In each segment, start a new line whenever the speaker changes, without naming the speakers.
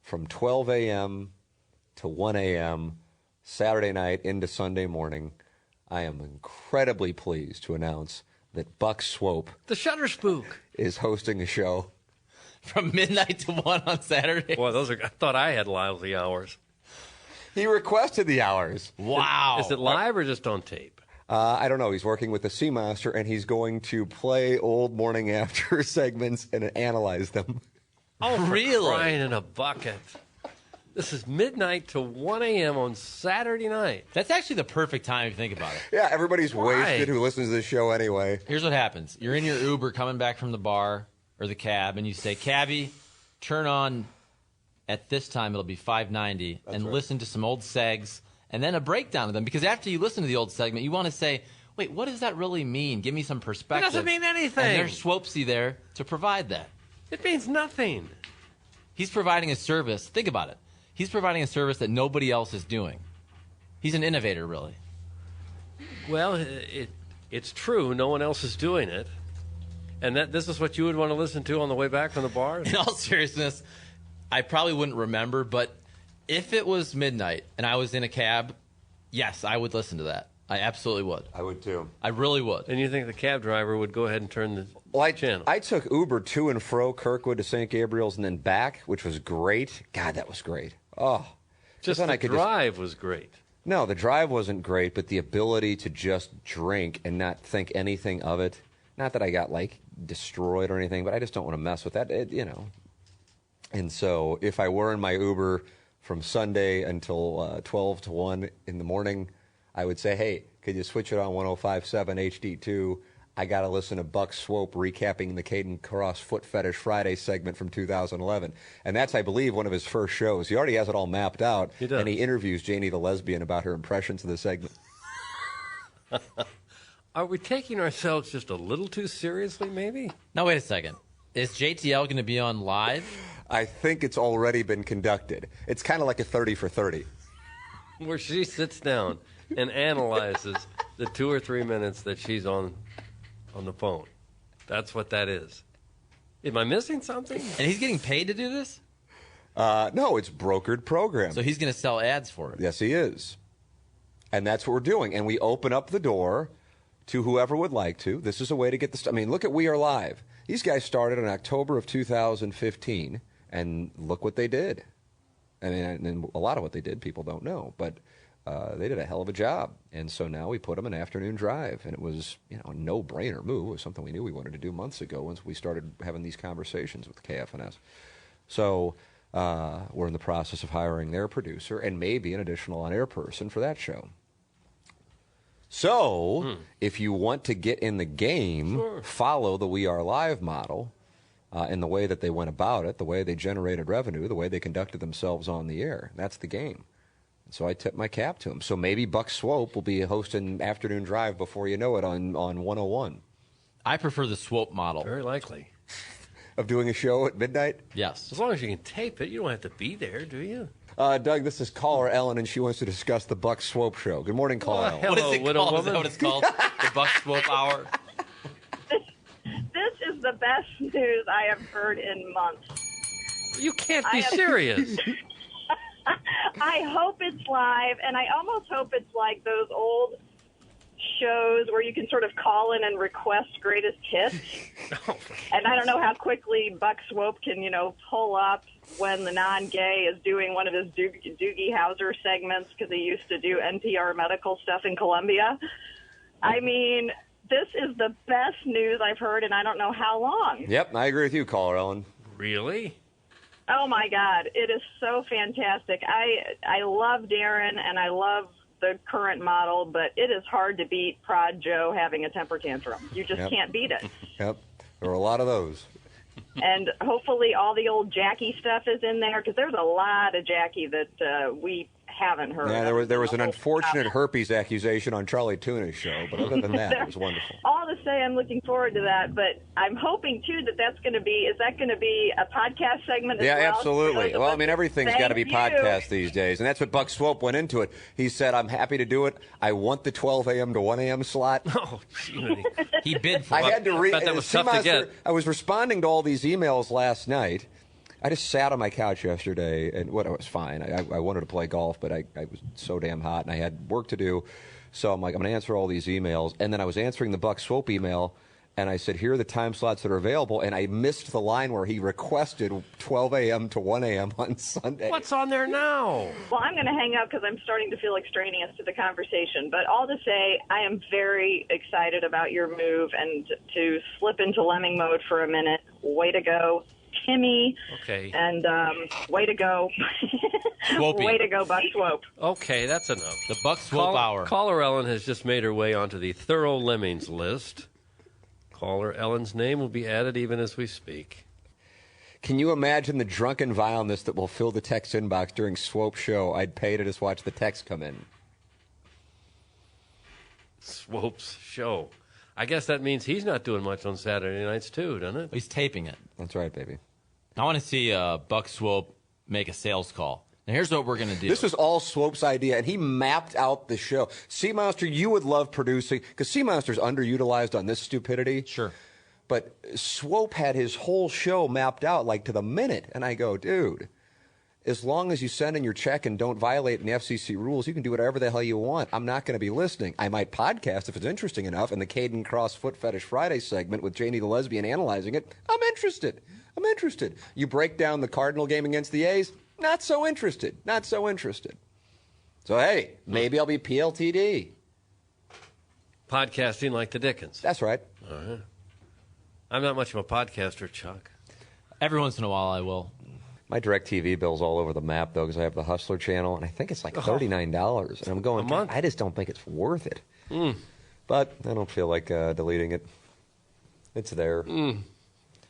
from 12 a.m. to 1 a.m., Saturday night into Sunday morning. I am incredibly pleased to announce that Buck Swope,
the Shutter Spook,
is hosting a show
from midnight to 1 on Saturday.
Boy, I thought I had lousy hours.
He requested the hours.
Wow.
Is it live or just on tape?
I don't know. He's working with the Sea Master, and he's going to play old morning after segments and analyze them.
Oh,
really?
Crying in a bucket. This is midnight to 1 a.m. on Saturday night.
That's actually the perfect time if you think about it.
Yeah, everybody's
Why?
wasted who listens to this show anyway.
Here's what happens. You're in your Uber coming back from the bar or the cab, and you say, Cabby, turn on at this time, it'll be 590, and
right.
listen to some old segs, and then a breakdown of them. Because after you listen to the old segment, you want to say, wait, what does that really mean? Give me some perspective.
It doesn't mean anything.
And there's Swopesy there to provide that.
It means nothing.
He's providing a service. Think about it. He's providing a service that nobody else is doing. He's an innovator, really.
Well, it's true. No one else is doing it. And this is what you would want to listen to on the way back from the bar?
In all seriousness, I probably wouldn't remember, but if it was midnight and I was in a cab, yes, I would listen to that. I absolutely would.
I would too.
I really would.
And you think the cab driver would go ahead and turn the channel?
I took Uber to and fro Kirkwood to St. Gabriel's and then back, which was great. God, that was great. Oh,
just the drive was great.
No, the drive wasn't great, but the ability to just drink and not think anything of it. Not that I got destroyed or anything, but I just don't want to mess with that. And so if I were in my Uber from Sunday until 12 to 1 in the morning, I would say, hey, could you switch it on 105.7 HD2? I got to listen to Buck Swope recapping the Caden Cross Foot Fetish Friday segment from 2011. And that's, I believe, one of his first shows. He already has it all mapped out.
He does.
And he interviews Janie the lesbian about her impressions of the segment.
Are we taking ourselves just a little too seriously, maybe?
Now, wait a second. Is JTL going to be on live?
I think it's already been conducted. It's kind of like a 30 for 30.
Where she sits down and analyzes the 2 or 3 minutes that she's on the phone. That's what that is. Am I missing something?
And he's getting paid to do this?
No, it's brokered program.
So he's going to sell ads for it.
Yes, he is. And that's what we're doing. And we open up the door to whoever would like to. This is a way to get this. I mean, look at We Are Live. These guys started in October of 2015, and look what they did. I mean, and a lot of what they did people don't know, but they did a hell of a job. And so now we put them in afternoon drive, and it was a no-brainer move. It was something we knew we wanted to do months ago once we started having these conversations with KFNS. So we're in the process of hiring their producer and maybe an additional on-air person for that show. So if you want to get in the game, follow the We Are Live model in the way that they went about it, the way they generated revenue, the way they conducted themselves on the air. That's the game. So I tip my cap to him. So maybe Buck Swope will be hosting Afternoon Drive before you know it on 101.
I prefer the Swope model.
Very likely.
Of doing a show at midnight?
Yes.
As long as you can tape it, you don't have to be there, do you?
Doug, this is caller Ellen, and she wants to discuss the Buck Swope show. Good morning, caller Ellen.
What is it
Widow
called? Is that
Woman?
what it's called? The Buck Swope Hour?
This is the best news I have heard in months.
You can't be serious.
I hope it's live, and I almost hope it's like those old shows where you can sort of call in and request greatest hits. And I don't know how quickly Buck Swope can, pull up when the non-gay is doing one of his Doogie Howser segments, because he used to do NPR medical stuff in Columbia. I mean, this is the best news I've heard in I don't know how long.
Yep, I agree with you, caller Ellen.
Really?
Oh, my God. It is so fantastic. I love Darren, and I love the current model, but it is hard to beat Prod Joe having a temper tantrum. You just can't beat it.
Yep, there are a lot of those.
And hopefully all the old Jackie stuff is in there, because there's a lot of Jackie that we haven't heard.
Yeah, there was an unfortunate herpes accusation on Charlie Tuna's show, but other than that, it was wonderful.
All to say, I'm looking forward to that, but I'm hoping, too, that's going to be, is that going to be a podcast segment as well?
Yeah, absolutely. Well, I mean, everything's got to be
Thank
podcast these days, and that's what Buck Swope went into it. He said, I'm happy to do it. I want the 12 a.m. to 1 a.m. slot.
Oh, gee.
He bid for
I
it.
had to read.
Bet that was tough to get.
I was responding to all these emails last night, I just sat on my couch yesterday, and it was fine. I wanted to play golf, but I was so damn hot, and I had work to do. So I'm like, I'm going to answer all these emails. And then I was answering the Buck Swope email, and I said, here are the time slots that are available. And I missed the line where he requested 12 a.m. to 1 a.m. on Sunday.
What's on there now?
Well, I'm going to hang up because I'm starting to feel extraneous to the conversation. But all to say, I am very excited about your move and to slip into lemming mode for a minute. Way to go, Timmy.
Okay.
And way to go. Way to go, Buck Swope.
Okay, that's enough.
The Buck Swope Hour.
Caller Ellen has just made her way onto the Thorough Lemmings list. Caller Ellen's name will be added even as we speak.
Can you imagine the drunken vileness that will fill the text inbox during Swope's show? I'd pay to just watch the text come in.
Swope's show. I guess that means he's not doing much on Saturday nights, too, doesn't it?
He's taping it.
That's right, baby.
I want to see Buck Swope make a sales call. Now, here's what we're going to do.
This was all Swope's idea, and he mapped out the show. Sea Monster, you would love producing, because Sea Monster's underutilized on this stupidity.
Sure.
But Swope had his whole show mapped out, like, to the minute. And I go, dude, as long as you send in your check and don't violate any FCC rules, you can do whatever the hell you want. I'm not going to be listening. I might podcast if it's interesting enough. And the Caden Cross Foot Fetish Friday segment with Janie the Lesbian analyzing it, I'm interested. I'm interested. You break down the Cardinal game against the A's, not so interested. Not so interested. So, hey, maybe I'll be PLTD.
Podcasting like the Dickens.
That's right.
All right. I'm not much of a podcaster, Chuck.
Every once in a while I will.
My DirecTV bill's all over the map, though, because I have the Hustler channel, and I think it's like $39. And I'm going,
a month?
I just don't think it's worth it. But I don't feel like deleting it. It's there.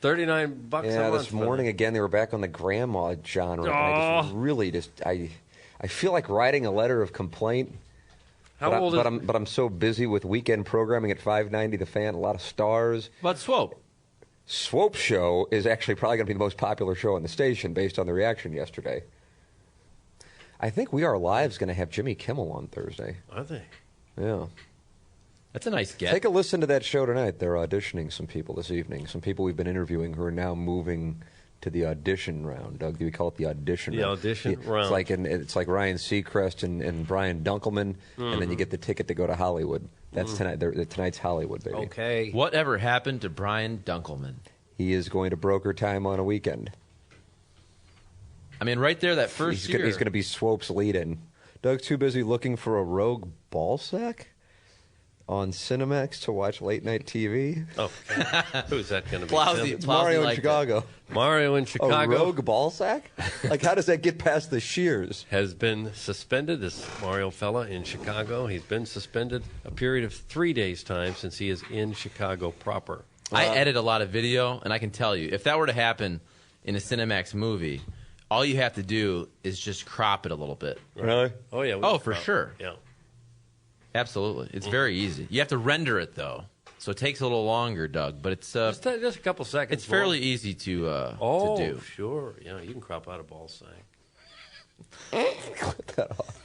$39 a month.
Yeah, this morning, again, they were back on the grandma genre. And I just really I feel like writing a letter of complaint.
How old is...
But I'm so busy with weekend programming at 590 The Fan, a lot of stars.
But Swope.
Swope's show is actually probably going to be the most popular show on the station based on the reaction yesterday. I think We Are Live's going to have Jimmy Kimmel on Thursday.
Are they?
Yeah.
That's a nice get.
Take a listen to that show tonight. They're auditioning some people this evening. Some people we've been interviewing who are now moving to the audition round. Doug, do we call it the audition round?
The audition round.
It's like Ryan Seacrest and Brian Dunkelman, and then you get the ticket to go to Hollywood. That's tonight. Tonight's Hollywood, baby.
Okay.
Whatever happened to Brian Dunkelman?
He is going to broker time on a weekend.
I mean, right there, that first year.
He's going to be Swope's lead-in. Doug's too busy looking for a rogue ball sack on Cinemax to watch late-night TV.
Oh, who's that going to be?
Blousy.
It's Mario in Chicago.
Mario in Chicago.
A rogue ball sack? Like, how does that get past the shears?
Has been suspended. This Mario fella in Chicago. He's been suspended a period of 3 days' time since he is in Chicago proper.
I edit a lot of video, and I can tell you, if that were to happen in a Cinemax movie, all you have to do is just crop it a little bit.
Really?
Oh, yeah.
Oh, for sure.
Yeah.
Absolutely. It's very easy. You have to render it, though, so it takes a little longer, Doug, but it's
Just a couple seconds.
it's fairly easy to do.
Sure. Yeah, you can crop out a ball sack.
Cut that off.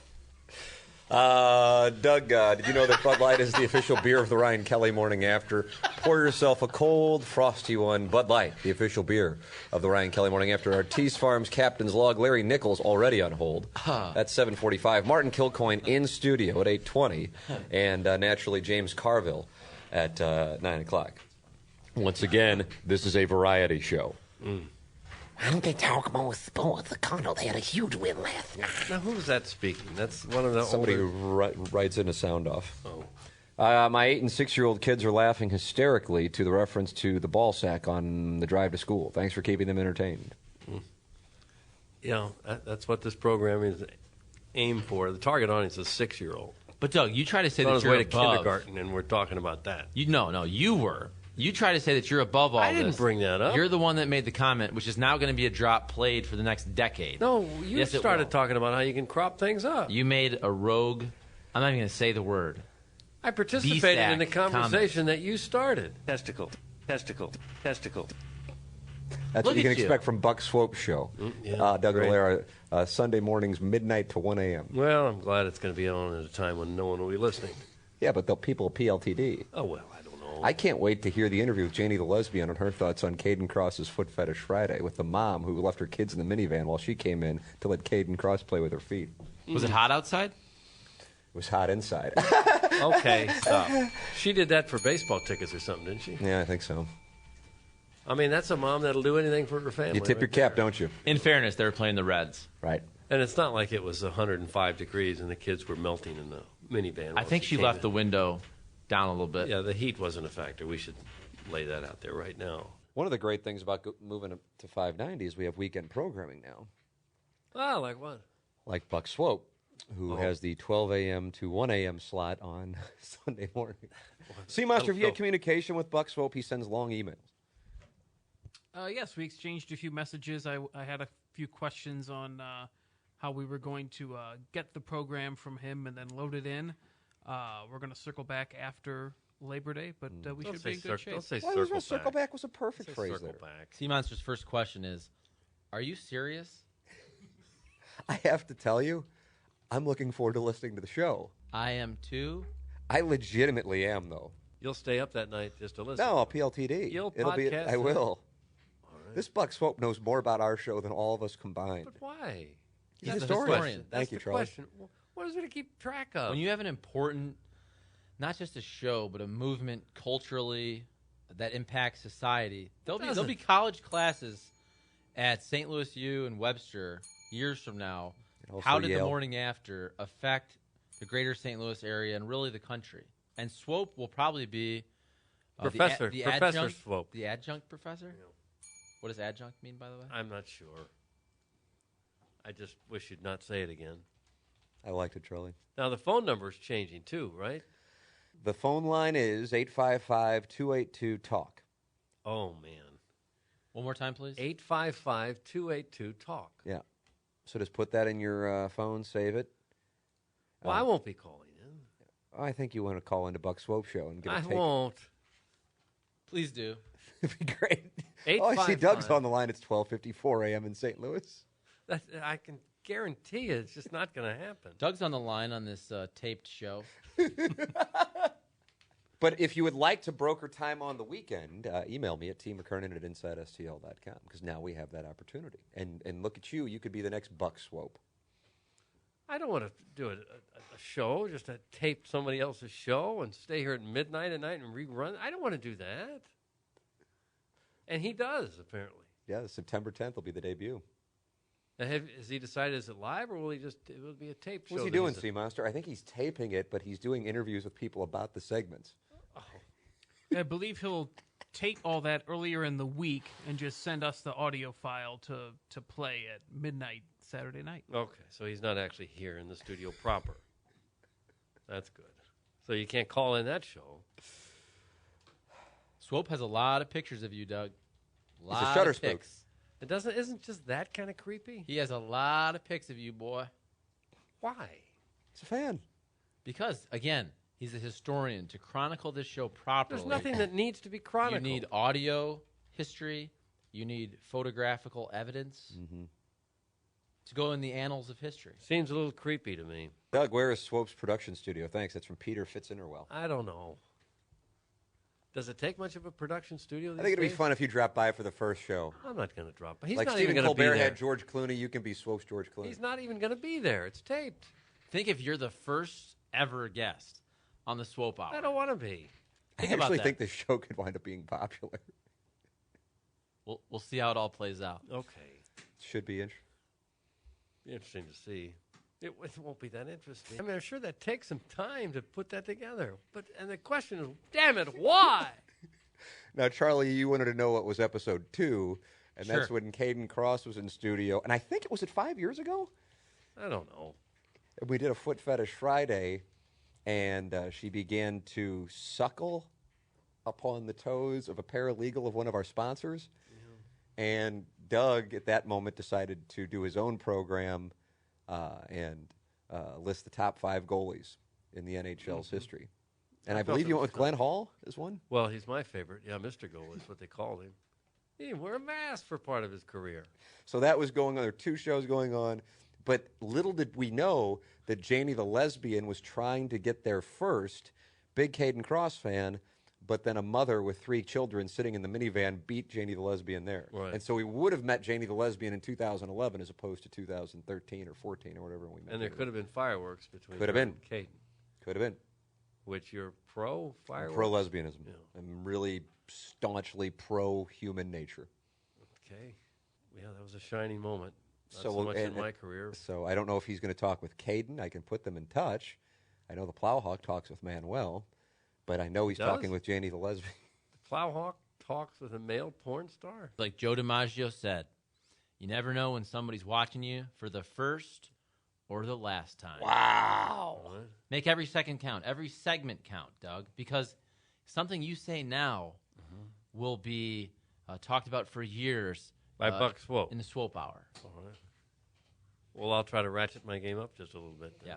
Doug, did you know that Bud Light is the official beer of the Ryan Kelly Morning After? Pour yourself a cold, frosty one. Bud Light, the official beer of the Ryan Kelly Morning After. Artis Farms Captain's Log. Larry Nichols already on hold. That's 7:45. Martin Kilcoyne in studio at 8:20. And naturally, James Carville at 9 o'clock. Once again, this is a variety show.
And they talk about sports. The Cardinals had a huge win last night.
Now, who's that speaking? That's one of the
Somebody
older...
who writes in a sound off.
Oh.
My 8 and 6-year-old kids are laughing hysterically to the reference to the ball sack on the drive to school. Thanks for keeping them entertained.
Yeah, that's what this program is aimed for. The target audience is 6-year-old.
But, Doug, you try to say
On
that
his
you're
way to
above.
kindergarten, and we're talking about that.
No, you were. You try to say that you're above all this.
I didn't bring that up.
You're the one that made the comment, which is now going to be a drop played for the next decade.
No, you
Yes, it
started
will.
talking about how you can crop things up.
You made a rogue. I'm not even going to say the word.
I participated in the
B-stack
conversation that you started.
Testicle.
That's
Look
what you can
at you.
expect from Buck Swope Show.
yeah,
Doug
great.
Valera, Sunday mornings, midnight to 1 a.m.
Well, I'm glad it's going to be on at a time when no one will be listening.
Yeah, but the people of PLTD.
Oh, well, I don't know. phone.
I can't wait to hear the interview with Janie the lesbian on her thoughts on Caden Cross's Foot Fetish Friday with the mom who left her kids in the minivan while she came in to let Caden Cross play with her feet.
Was it hot outside?
It was hot inside.
Okay, stop. She did that for baseball tickets or something, didn't she?
Yeah, I think so.
I mean, that's a mom that'll do anything for her family.
You tip your cap, don't you?
In fairness, they were playing the Reds.
Right.
And it's not like it was 105 degrees and the kids were melting in the minivan.
I think she left the window down a little bit.
Yeah, the heat wasn't a factor. We should lay that out there right now.
One of the great things about moving to 590 is we have weekend programming now.
Oh, like what?
Like Buck Swope, who has the 12 a.m. to 1 a.m. slot on Sunday morning. See, Monster, have you had communication with Buck Swope? He sends long emails.
Yes, we exchanged a few messages. I had a few questions on how we were going to get the program from him and then load it in. We're going to circle back after Labor Day, but we should be in good shape.
Don't say
Well,
circle back.
circle back was a perfect
Say
phrase
circle
there.
back.
Sea Monster's first question is, are you serious?
I have to tell you, I'm looking forward to listening to the show.
I am too.
I legitimately am, though.
You'll stay up that night just to listen.
No, PLTD.
You'll
be.
podcast
I
it?
will. This Buck Swope knows more about our show than all of us combined.
But why?
He's
That's
a
the
historian.
historian.
That's
Thank you,
the
Charlie.
question. What is there to keep track of?
When you have an important, not just a show, but a movement culturally that impacts society, there'll be college classes at St. Louis U and Webster years from now.
And also
How did
Yale.
the morning after affect the greater St. Louis area and really the country? And Swope will probably be
Professor
adjunct,
Swope.
The adjunct professor? What does adjunct mean, by the way?
I'm not sure. I just wish you'd not say it again.
I liked it, Charlie.
Now, the phone number is changing, too, right?
The phone line is 855-282-TALK.
Oh, man.
One more time, please.
855-282-TALK.
Yeah. So just put that in your phone, save it.
Well, I won't be calling in.
I think you want to call into Buck Swope Show and get a
I
tape.
won't.
Please do.
It'd be great. Oh, I see
855.
Doug's on the line. It's 12:54 a.m. in St. Louis.
I can guarantee you it's just not going to happen.
Doug's on the line on this taped show.
But if you would like to broker time on the weekend, email me at tmckernan@insidestl.com because now we have that opportunity. And look at you. You could be the next Buck Swope.
I don't want to do a show, just to tape somebody else's show and stay here at midnight at night and rerun. I don't want to do that. And he does, apparently.
Yeah, September 10th will be the debut.
Now, has he decided, is it live or will it be a tape show?
What's he doing, Sea Monster? I think he's taping it, but he's doing interviews with people about the segments.
I believe he'll tape all that earlier in the week and just send us the audio file to play at midnight Saturday night.
Okay, so he's not actually here in the studio proper. That's good. So you can't call in that show.
Swope has a lot of pictures of you, Doug.
He's a shutter spook.
pics.
It isn't just that kind of creepy?
He has a lot of pics of you, boy.
Why?
He's a fan.
Because, again, he's a historian. To chronicle this show properly,
There's nothing that needs to be chronicled.
you need audio history. You need photographical evidence to go in the annals of history.
Seems a little creepy to me.
Doug, where is Swope's production studio? Thanks. That's from Peter Fitzinnerwell.
I don't know. Does it take much of a production studio these
I think it'd be
days?
fun if you dropped by for the first show.
I'm not going to drop by. He's
Like
not
Stephen
even going to be
Colbert
there.
had George Clooney, you can be Swope's George Clooney.
He's not even going to be there. It's taped.
Think if you're the first ever guest on the Swope Hour.
I don't want to be.
I
Think about
actually
that.
think this show could wind up being popular.
We'll see how it all plays out.
Okay.
Should be interesting.
Be interesting to see. It won't be that interesting. I mean, I'm sure that takes some time to put that together. And the question is, damn it, why?
Now, Charlie, you wanted to know what was episode 2, and that's
Sure.
when Caden Cross was in studio. And I think was it 5 years ago?
I don't know.
And we did a Foot Fetish Friday, and she began to suckle upon the toes of a paralegal of one of our sponsors. And Doug, at that moment, decided to do his own program and list the top 5 goalies in the NHL's history. And I
felt
believe
it
you
was
went with Glenn Hall as one?
Well, he's my favorite. Yeah, Mr. Goal is what they called him. He didn't wear a mask for part of his career.
So that was going on. There were 2 shows going on. But little did we know that Janie the lesbian was trying to get there first. Big Caden Cross fan, but then a mother with 3 children sitting in the minivan beat Janie the lesbian there.
Right.
And so we would have met Janie the lesbian in 2011 as opposed to 2013 or 14 or whatever we met.
And there could have been fireworks between
Could have
her
been.
and Kate,
Could have been.
which you're pro-fireworks?
Pro-lesbianism.
Yeah.
I'm really staunchly pro-human nature.
Okay. Yeah, that was a shining moment. Not
So
so
we'll-
much
and-
in my career.
So I don't know if he's going to talk with Caden. I can put them in touch. I know the Plowhawk talks with Manuel, but I know he's
Does?
talking with Janie the lesbian.
The Plowhawk talks with a male porn star?
Like Joe DiMaggio said, you never know when somebody's watching you for the first or the last time.
Wow.
What?
Make every second count, every segment count, Doug, because something you say now will be talked about for years
By Buck Swope.
in the Swope Hour.
All right. Well, I'll try to ratchet my game up just a little bit then.
Yeah.